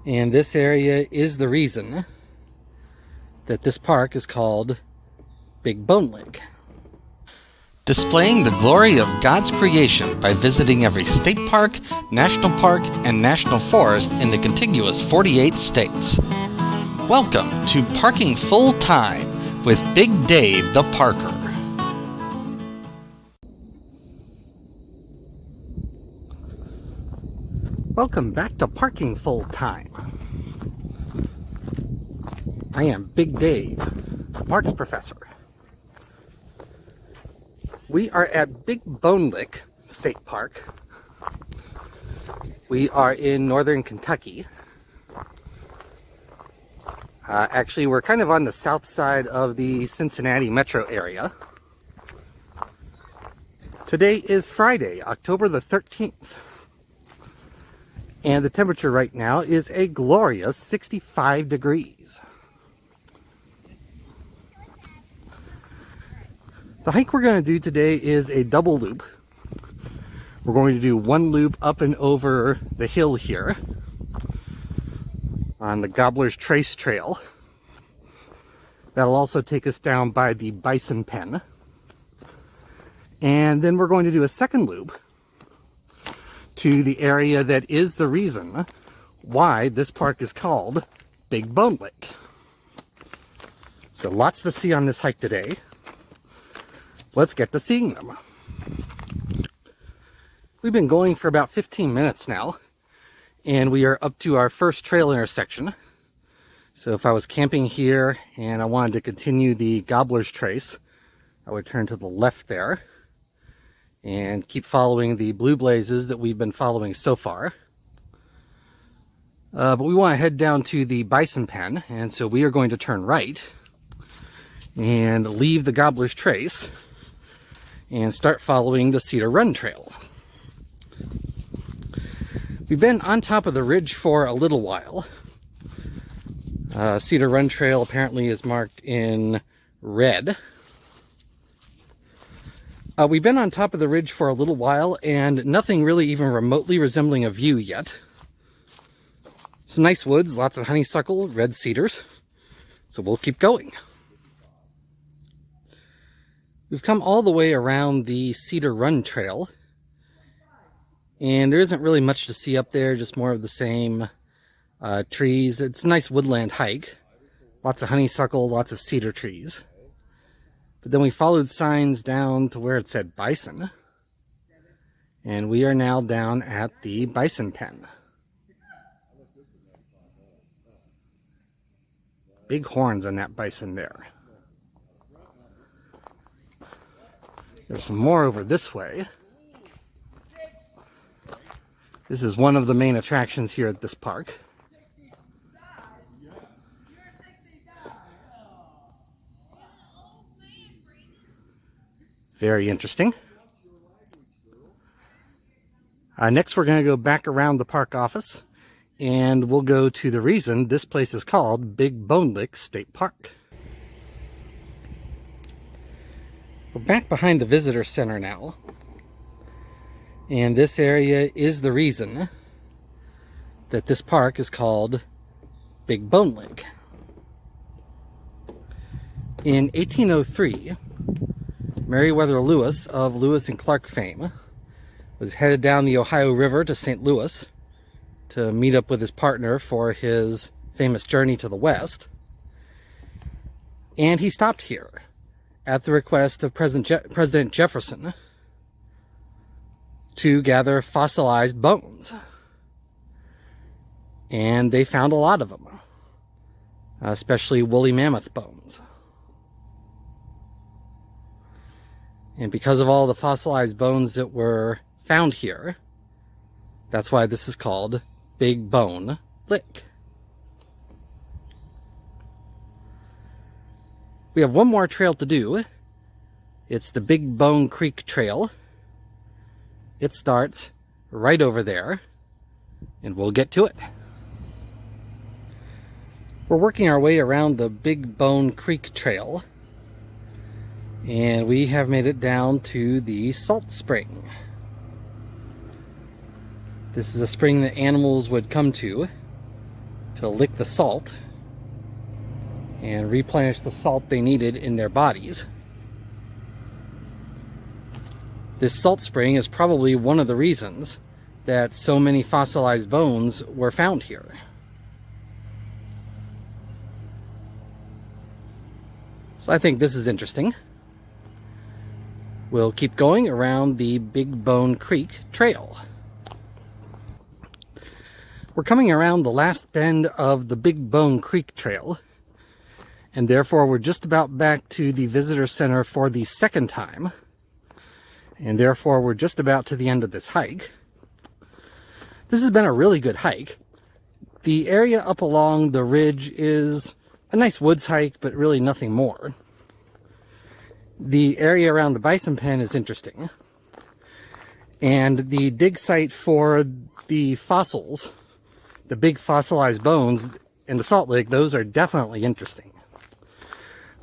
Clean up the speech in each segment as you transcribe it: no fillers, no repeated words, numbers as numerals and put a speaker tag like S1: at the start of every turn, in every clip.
S1: And this area is the reason that this park is called Big Bone Lake. Displaying the glory of God's creation by visiting every state park, national park, and national forest in the contiguous 48 states. Welcome to Parking Full Time with Big Dave the Parker. Welcome back to Parking Full Time. I am Big Dave, the Parks Professor. We are at Big Bone Lake State Park. We are in northern Kentucky. Actually, we're kind of on the south side of the Cincinnati metro area. Today is Friday, October the 13th. And the temperature right now is a glorious 65 degrees. The hike we're going to do today is a double loop. We're going to do one loop up and over the hill here on the Gobblers Trace Trail. That'll also take us down by the Bison Pen. And then we're going to do a second loop to the area that is the reason why this park is called Big Bone Lake. So lots to see on this hike today. Let's get to seeing them. We've been going for about 15 minutes now, and we are up to our first trail intersection. So if I was camping here and I wanted to continue the Gobbler's Trace, I would turn to the left there and keep following the blue blazes that we've been following so far. But we want to head down to the Bison Pen, and so we are going to turn right and leave the Gobbler's Trace and start following the Cedar Run Trail. We've been on top of the ridge for a little while. Cedar Run Trail apparently is marked in red. We've been on top of the ridge for a little while and nothing really even remotely resembling a view yet. Some nice woods, lots of honeysuckle, red cedars. So we'll keep going. We've come all the way around the Cedar Run Trail, and there isn't really much to see up there, just more of the same trees. It's a nice woodland hike, lots of honeysuckle, lots of cedar trees. But then we followed signs down to where it said Bison, and we are now down at the Bison Pen. Big horns on that bison there. There's some more over this way. This is one of the main attractions here at this park. Very interesting. Next we're going to go back around the park office and we'll go to the reason this place is called Big Bone Lake State Park. We're back behind the visitor center now, and this area is the reason that this park is called Big Bone Lake. In 1803, Meriwether Lewis of Lewis and Clark fame was headed down the Ohio River to St. Louis to meet up with his partner for his famous journey to the west, and he stopped here at the request of President Jefferson to gather fossilized bones. And they found a lot of them, especially woolly mammoth bones. And because of all the fossilized bones that were found here, that's why this is called Big Bone Lake. We have one more trail to do. It's the Big Bone Creek Trail. It starts right over there, and we'll get to it. We're working our way around the Big Bone Creek Trail, and we have made it down to the salt spring. This is a spring that animals would come to to lick the salt and replenish the salt they needed in their bodies. This salt spring is probably one of the reasons that so many fossilized bones were found here. So I think this is interesting. We'll keep going around the Big Bone Creek Trail. We're coming around the last bend of the Big Bone Creek Trail, and therefore we're just about back to the visitor center for the second time, and therefore we're just about to the end of this hike. This has been a really good hike. The area up along the ridge is a nice woods hike, but really nothing more. The area around the Bison Pen is interesting, and the dig site for the fossils, the big fossilized bones in the Salt Lake, those are definitely interesting.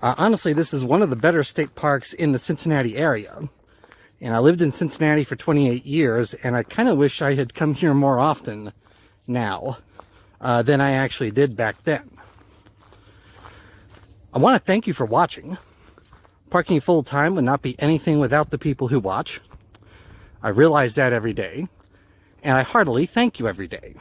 S1: Honestly, this is one of the better state parks in the Cincinnati area. And I lived in Cincinnati for 28 years, and I kind of wish I had come here more often now than I actually did back then. I want to thank you for watching. Parking full time would not be anything without the people who watch. I realize that every day, and I heartily thank you every day.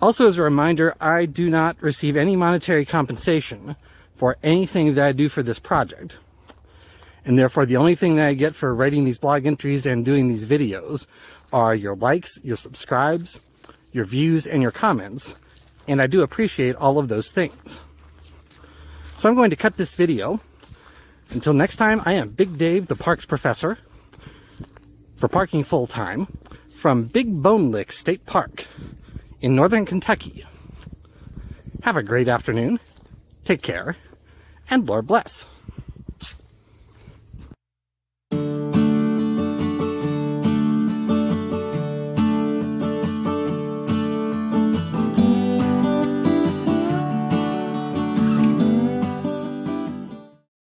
S1: Also, as a reminder, I do not receive any monetary compensation for anything that I do for this project. And therefore, the only thing that I get for writing these blog entries and doing these videos are your likes, your subscribes, your views, and your comments. And I do appreciate all of those things. So I'm going to cut this video. Until next time, I am Big Dave, the Parks Professor, for Parking Full Time, from Big Bone Lick State Park in northern Kentucky. Have a great afternoon, take care, and Lord bless.